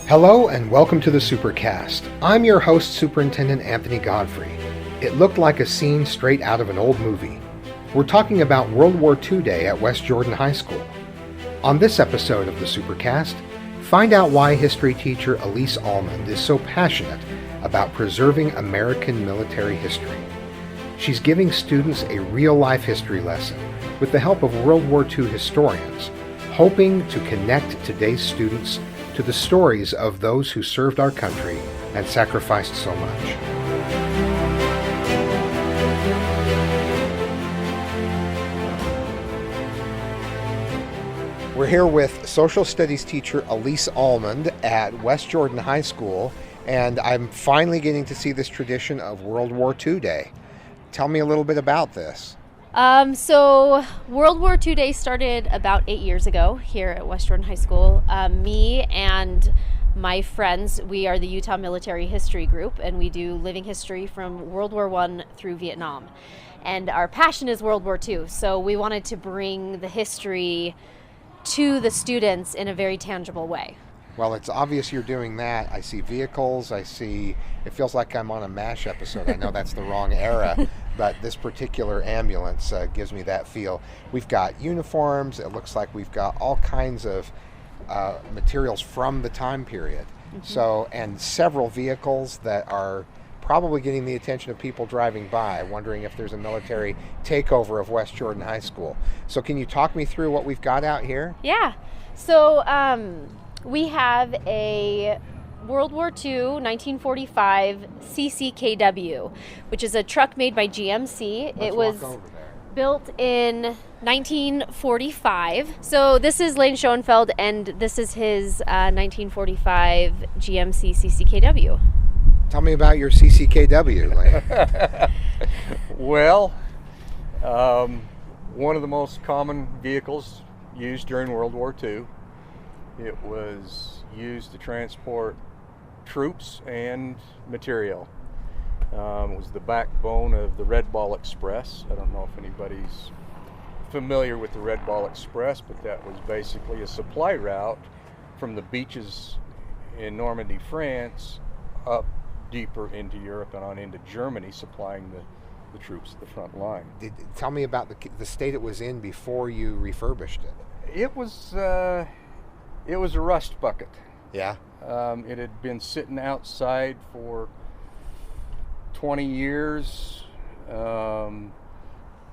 Hello and welcome to the Supercast. I'm your host, Superintendent Anthony Godfrey. It looked like a scene straight out of an old movie. We're talking about World War II Day at West Jordan High School. On this episode of the Supercast, find out why history teacher Alyse Almond is so passionate about preserving American military history. She's giving students a real-life history lesson with the help of World War II historians, hoping to connect today's students to the stories of those who served our country and sacrificed so much. We're here with social studies teacher Alyse Almond at West Jordan High School, and I'm finally getting to see this tradition of World War II Day. Tell me a little bit about this. So World War II Day started about 8 years ago here at West Jordan High School. Me and my friends, we are the Utah Military History Group, and we do living history from World War I through Vietnam. And our passion is World War II, so we wanted to bring the history to the students in a very tangible way. Well, it's obvious you're doing that. I see vehicles, it feels like I'm on a MASH episode. I know that's the wrong era, but this particular ambulance gives me that feel. We've got uniforms, it looks like we've got all kinds of materials from the time period. Mm-hmm. So, and several vehicles that are probably getting the attention of people driving by, wondering if there's a military takeover of West Jordan High School. So can you talk me through what we've got out here? Yeah, so we have a World War II 1945 CCKW, which is a truck made by GMC. It was built in 1945. So this is Lane Schoenfeld, and this is his 1945 GMC CCKW. Tell me about your CCKW, Lane. Well, one of the most common vehicles used during World War II. It was used to transport troops and material. It was the backbone of the Red Ball Express. I don't know if anybody's familiar with the Red Ball Express, but that was basically a supply route from the beaches in Normandy, France, up deeper into Europe and on into Germany, supplying the troops at the front line. Tell me about the state it was in before you refurbished it. It was a rust bucket. Yeah. It had been sitting outside for 20 years,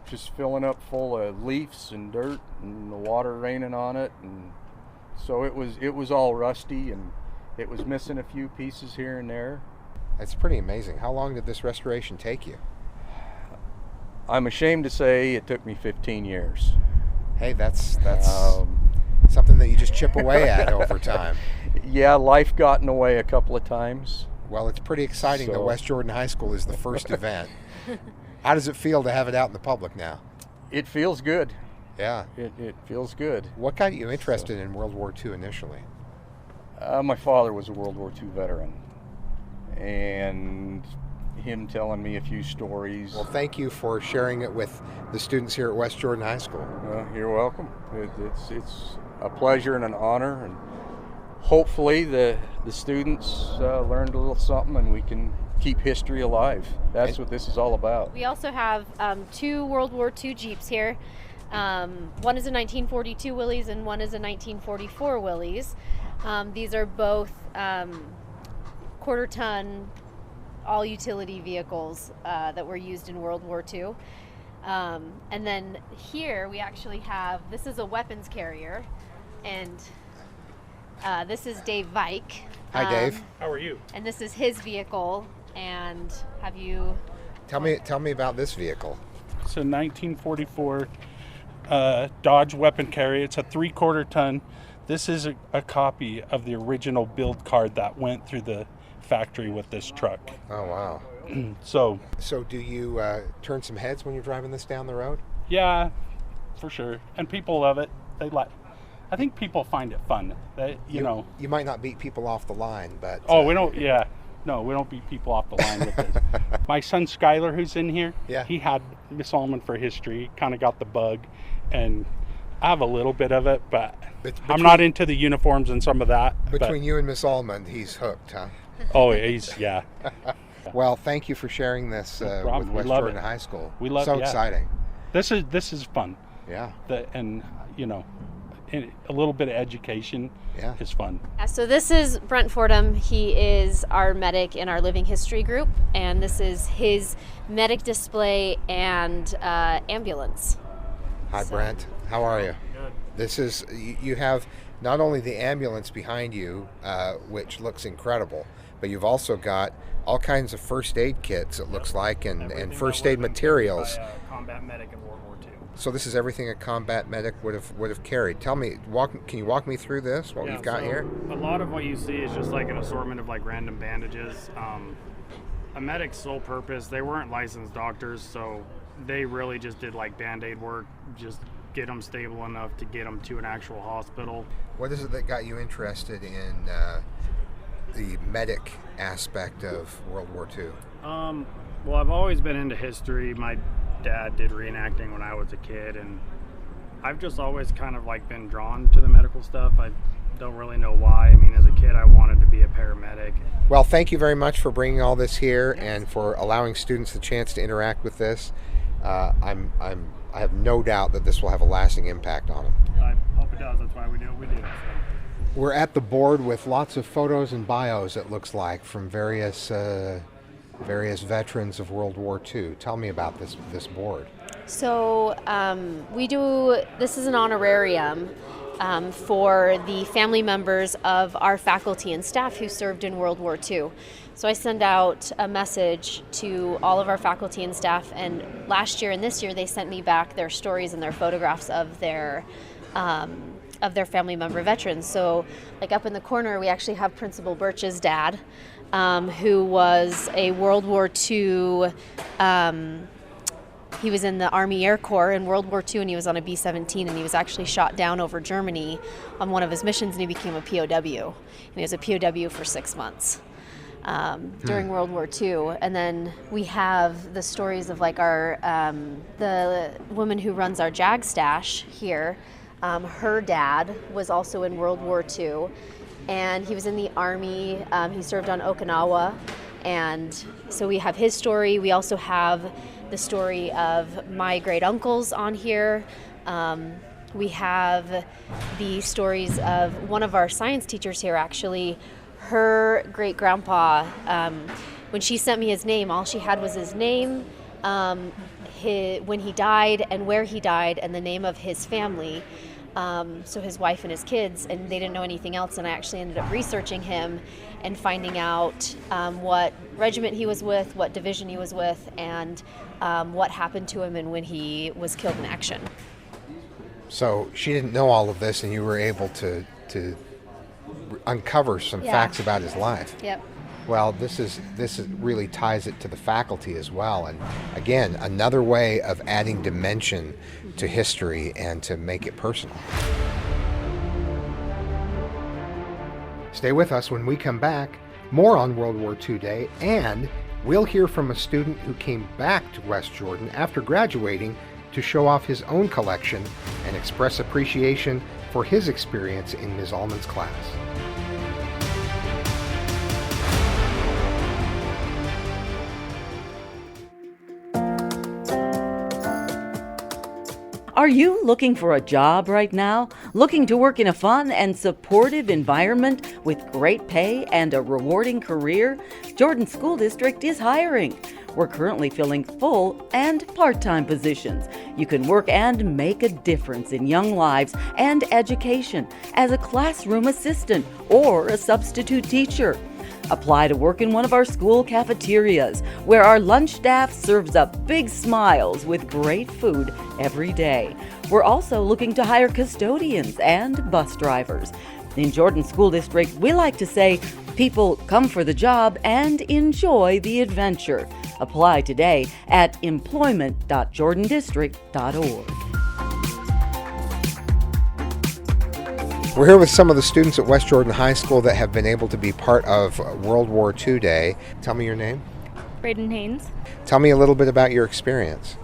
just filling up full of leaves and dirt and the water raining on it, and so it was all rusty, and it was missing a few pieces here and there. That's pretty amazing. How long did this restoration take you? I'm ashamed to say it took me 15 years. Hey, that's something that you just chip away at over time. Yeah, life got in the way a couple of times. Well, it's pretty exciting that West Jordan High School is the first event. How does it feel to have it out in the public now? It feels good. Yeah. It feels good. What got you interested in World War II initially? My father was a World War II veteran, and him telling me a few stories. Well, thank you for sharing it with the students here at West Jordan High School. You're welcome. It's a pleasure and an honor, and hopefully the students learned a little something, and we can keep history alive. That's what this is all about. We also have two World War II Jeeps here. One is a 1942 Willys and one is a 1944 Willys. These are both quarter-ton, all-utility vehicles that were used in World War II. And then here we actually have, this is a weapons carrier, and this is Dave Vike. Hi, Dave. How are you? And this is his vehicle. And have you... Tell me about this vehicle. It's a 1944 Dodge weapon carrier. It's a 3/4 ton. This is a copy of the original build card that went through the factory with this truck. Oh, wow. So do you turn some heads when you're driving this down the road? Yeah, for sure. And people love it. I think people find it fun. You might not beat people off the line, but... we don't, yeah. No, we don't beat people off the line with this. My son Skylar, who's in here, yeah, he had Miss Almond for history, kind of got the bug, and I have a little bit of it, but Between- I'm not into the uniforms and some of that. Between you and Miss Almond, he's hooked, huh? Oh, yeah. Well, thank you for sharing this with problem. We West love Jordan it. High School. We love so it, yeah. exciting. This is fun. Yeah. And a little bit of education Yeah. is fun. Yeah, so this is Brent Fordham. He is our medic in our living history group, and this is his medic display and ambulance. Hi, So- Brent. How are you? Good. This is, you have not only the ambulance behind you, which looks incredible, but you've also got all kinds of first aid kits, it looks like, and Everything first that aid would've been carried materials. by a combat medic in World War II. So this is everything a combat medic would have carried. Tell me, can you walk me through this? What Yeah, we've got so here? A lot of what you see is just like an assortment of like random bandages. A medic's sole purpose, they weren't licensed doctors, so they really just did like band-aid work, just get them stable enough to get them to an actual hospital. What is it that got you interested in the medic aspect of World War II? Well, I've always been into history. My dad did reenacting when I was a kid, and I've just always kind of like been drawn to the medical stuff. I don't really know why. I mean, as a kid, I wanted to be a paramedic. Well, thank you very much for bringing all this here and for allowing students the chance to interact with this. I have no doubt that this will have a lasting impact on them. I hope it does. That's why we do what we do. So. We're at the board with lots of photos and bios, it looks like, from various veterans of World War II. Tell me about this board. So this is an honorarium for the family members of our faculty and staff who served in World War II. So I send out a message to all of our faculty and staff, and last year and this year they sent me back their stories and their photographs of their family member veterans. So like up in the corner we actually have Principal Birch's dad, who was a World War II, he was in the Army Air Corps in World War II, and he was on a B-17, and he was actually shot down over Germany on one of his missions, and he became a POW. And he was a POW for 6 months during World War II. And then we have the stories of like our, the woman who runs our JAG stash here. Her dad was also in World War II, and he was in the Army. He served on Okinawa, and so we have his story. We also have the story of my great uncles on here. We have the stories of one of our science teachers here, actually. Her great grandpa, when she sent me his name, all she had was his name, when he died and where he died, and the name of his family. So his wife and his kids, and they didn't know anything else. And I actually ended up researching him and finding out what regiment he was with, what division he was with, and what happened to him and when he was killed in action. So she didn't know all of this, and you were able to uncover some facts about his life. Yep. Well, this really ties it to the faculty as well, and again, another way of adding dimension to history and to make it personal. Stay with us when we come back. More on World War II Day, and we'll hear from a student who came back to West Jordan after graduating to show off his own collection and express appreciation for his experience in Ms. Almond's class. Are you looking for a job right now? Looking to work in a fun and supportive environment with great pay and a rewarding career? Jordan School District is hiring. We're currently filling full and part-time positions. You can work and make a difference in young lives and education as a classroom assistant or a substitute teacher. Apply to work in one of our school cafeterias, where our lunch staff serves up big smiles with great food every day. We're also looking to hire custodians and bus drivers. In Jordan School District, we like to say, people come for the job and enjoy the adventure. Apply today at employment.jordandistrict.org. We're here with some of the students at West Jordan High School that have been able to be part of World War II Day. Tell me your name. Braden Haynes. Tell me a little bit about your experience.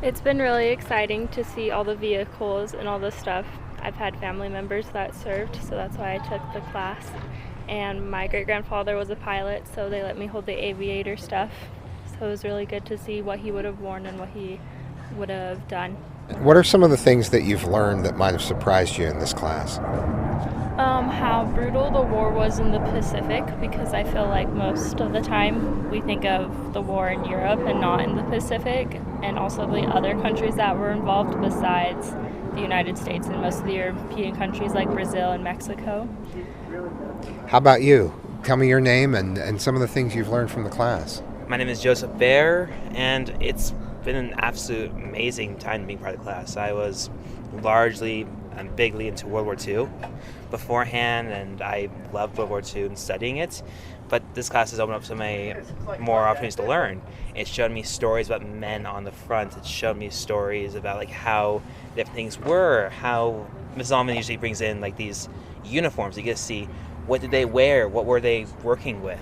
It's been really exciting to see all the vehicles and all the stuff. I've had family members that served, so that's why I took the class. And my great-grandfather was a pilot, so they let me hold the aviator stuff. So it was really good to see what he would have worn and what he would have done. What are some of the things that you've learned that might have surprised you in this class? How brutal the war was in the Pacific, because I feel like most of the time we think of the war in Europe and not in the Pacific, and also the other countries that were involved besides the United States and most of the European countries like Brazil and Mexico. How about you? Tell me your name and some of the things you've learned from the class. My name is Joseph Baer, and it's been an absolute amazing time being part of the class. I was largely and bigly into World War II beforehand, and I loved World War II and studying it. But this class has opened up so many more opportunities to learn. It showed me stories about men on the front. It showed me stories about like how different things were, how Mrs. Almond usually brings in like these uniforms. You get to see what did they wear, what were they working with.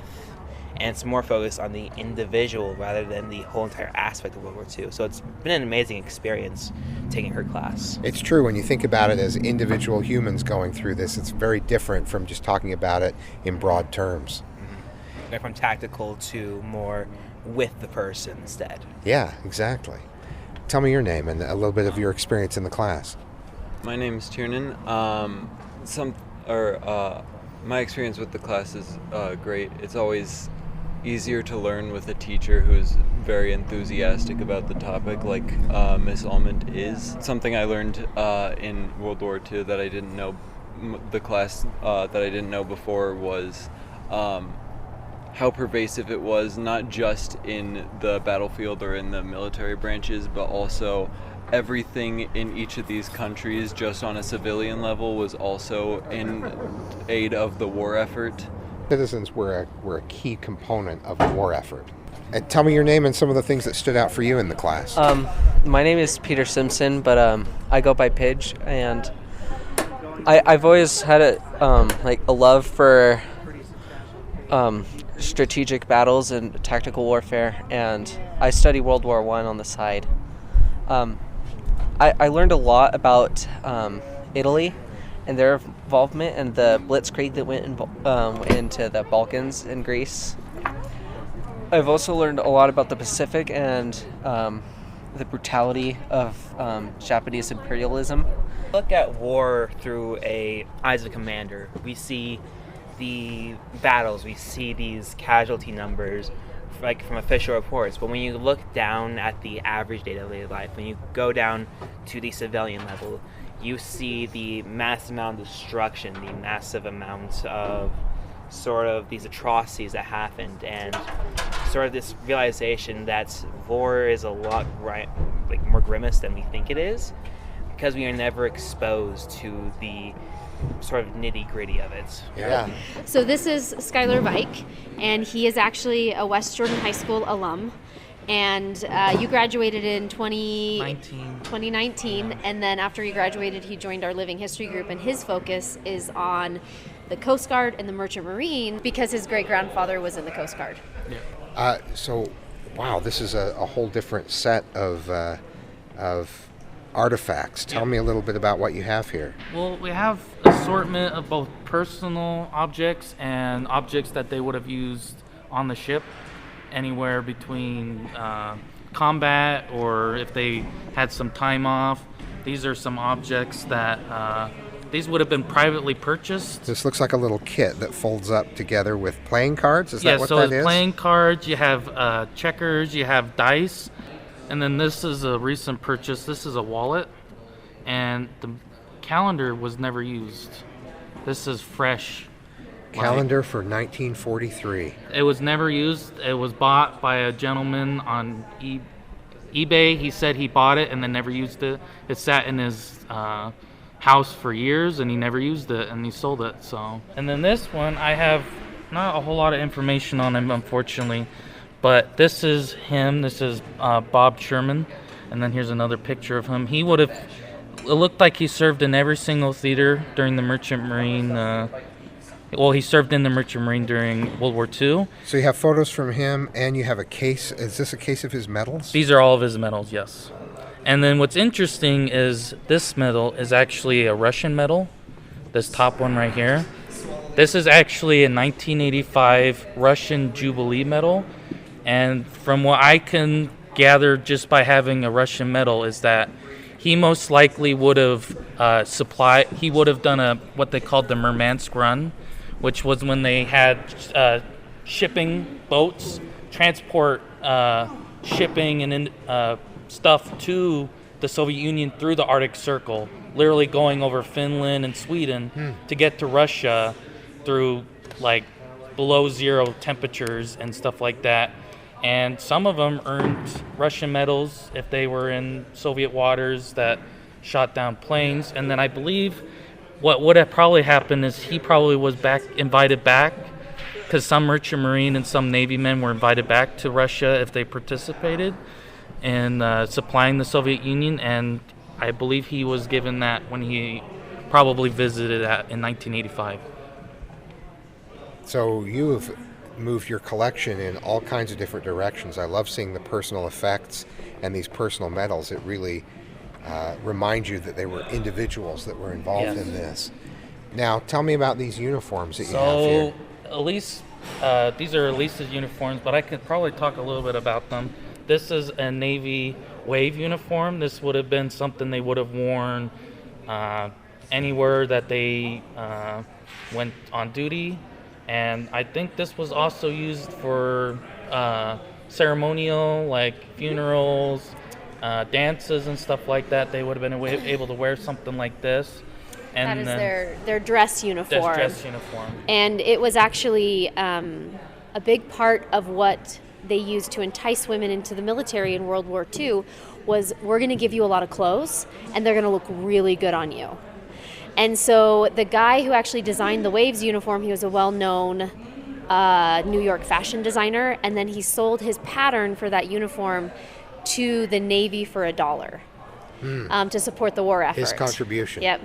And it's more focused on the individual rather than the whole entire aspect of World War II. So it's been an amazing experience taking her class. It's true, when you think about it as individual humans going through this, it's very different from just talking about it in broad terms. Mm-hmm. From tactical to more with the person instead. Yeah, exactly. Tell me your name and a little bit of your experience in the class. My name is Tiernan. My experience with the class is great. It's always easier to learn with a teacher who's very enthusiastic about the topic, like Miss Almond is. Something I learned in World War II that I didn't know, the class that I didn't know before, was how pervasive it was, not just in the battlefield or in the military branches, but also everything in each of these countries, just on a civilian level, was also in aid of the war effort. Citizens were a key component of the war effort. And tell me your name and some of the things that stood out for you in the class. My name is Peter Simpson, but I go by Pidge, and I've always had a love for strategic battles and tactical warfare, and I study World War I on the side. I learned a lot about Italy and their involvement and the blitzkrieg that went into the Balkans and Greece. I've also learned a lot about the Pacific and the brutality of Japanese imperialism. Look at war through eyes of a commander. We see the battles, we see these casualty numbers like from official reports, but when you look down at the average day-to-day life, when you go down to the civilian level, you see the massive amount of destruction, the massive amount of sort of these atrocities that happened, and sort of this realization that war is a lot more grimmest than we think it is, because we are never exposed to the sort of nitty-gritty of it. Yeah. So this is Skylar Vike, and he is actually a West Jordan High School alum. And you graduated in 2019, and then after he graduated, he joined our Living History group, and his focus is on the Coast Guard and the Merchant Marine because his great-grandfather was in the Coast Guard. Yeah. Wow, this is a whole different set of artifacts. Tell me a little bit about what you have here. Well, we have assortment of both personal objects and objects that they would have used on the ship, anywhere between combat or if they had some time off. These are some objects that these would have been privately purchased. This looks like a little kit that folds up together with playing cards. Is that what that is? Yeah, so it's is? playing cards, you have checkers, you have dice. And then this is a recent purchase. This is a wallet, and the calendar was never used. This is fresh. Calendar for 1943. It was never used. It was bought by a gentleman on eBay. He said he bought it and then never used it. It sat in his house for years, and he never used it, and he sold it. So, and then this one, I have not a whole lot of information on him, unfortunately. But this is him. This is Bob Sherman. And then here's another picture of him. He would have, it looked like he served in every single theater during the Merchant Marine. He served in the Merchant Marine during World War II. So you have photos from him, and you have a case. Is this a case of his medals? These are all of his medals, yes. And then what's interesting is this medal is actually a Russian medal, this top one right here. This is actually a 1985 Russian Jubilee medal. And from what I can gather just by having a Russian medal is that he most likely would have done what they called the Murmansk Run, which was when they had shipping boats transport shipping and stuff to the Soviet Union through the Arctic Circle, literally going over Finland and Sweden to get to Russia through like below zero temperatures and stuff like that. And some of them earned Russian medals if they were in Soviet waters that shot down planes. And then I believe what would have probably happened is he probably was invited back, because some merchant marine and some Navy men were invited back to Russia if they participated in supplying the Soviet Union. And I believe he was given that when he probably visited in 1985. So you have moved your collection in all kinds of different directions. I love seeing the personal effects and these personal medals. It really reminds you that they were individuals that were involved in this. Now, tell me about these uniforms that you have here. Alyse, these are Alyse's uniforms, but I could probably talk a little bit about them. This is a Navy wave uniform. This would have been something they would have worn anywhere that they went on duty. And I think this was also used for ceremonial, like funerals, dances and stuff like that. They would have been able to wear something like this. And that is their dress uniform. Dress uniform. And it was actually a big part of what they used to entice women into the military in World War II was, we're going to give you a lot of clothes and they're going to look really good on you. And so the guy who actually designed the Waves uniform, he was a well-known New York fashion designer, and then he sold his pattern for that uniform to the Navy for $1 to support the war effort. His contribution. Yep.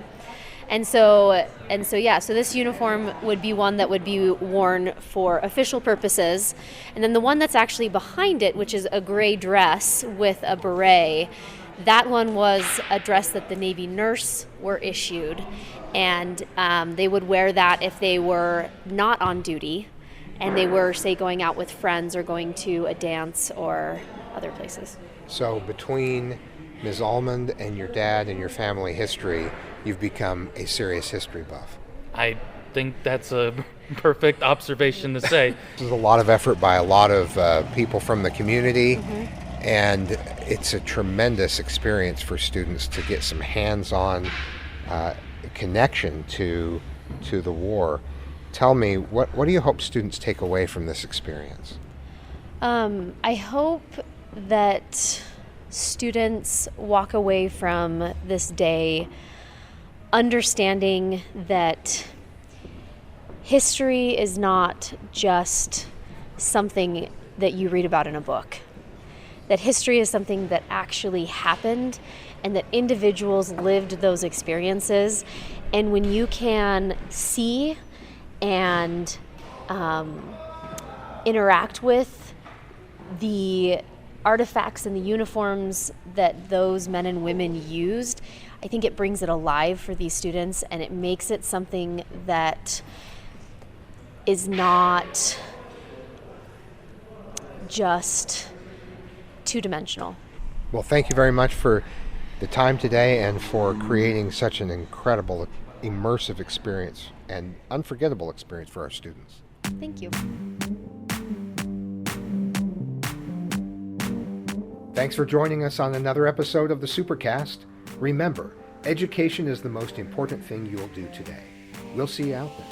And so this uniform would be one that would be worn for official purposes. And then the one that's actually behind it, which is a gray dress with a beret, that one was a dress that the Navy nurse were issued. And they would wear that if they were not on duty and they were, say, going out with friends or going to a dance or other places. So between Ms. Almond and your dad and your family history, you've become a serious history buff. I think that's a perfect observation to say. This is a lot of effort by a lot of people from the community, and it's a tremendous experience for students to get some hands-on connection to the war. Tell me, what do you hope students take away from this experience? I hope that students walk away from this day understanding that history is not just something that you read about in a book. That history is something that actually happened and that individuals lived those experiences. And when you can see and interact with the artifacts and the uniforms that those men and women used, I think it brings it alive for these students, and it makes it something that is not just two-dimensional. Well, thank you very much for the time today and for creating such an incredible, immersive experience and unforgettable experience for our students. Thank you. Thanks for joining us on another episode of the Supercast. Remember, education is the most important thing you'll do today. We'll see you out there.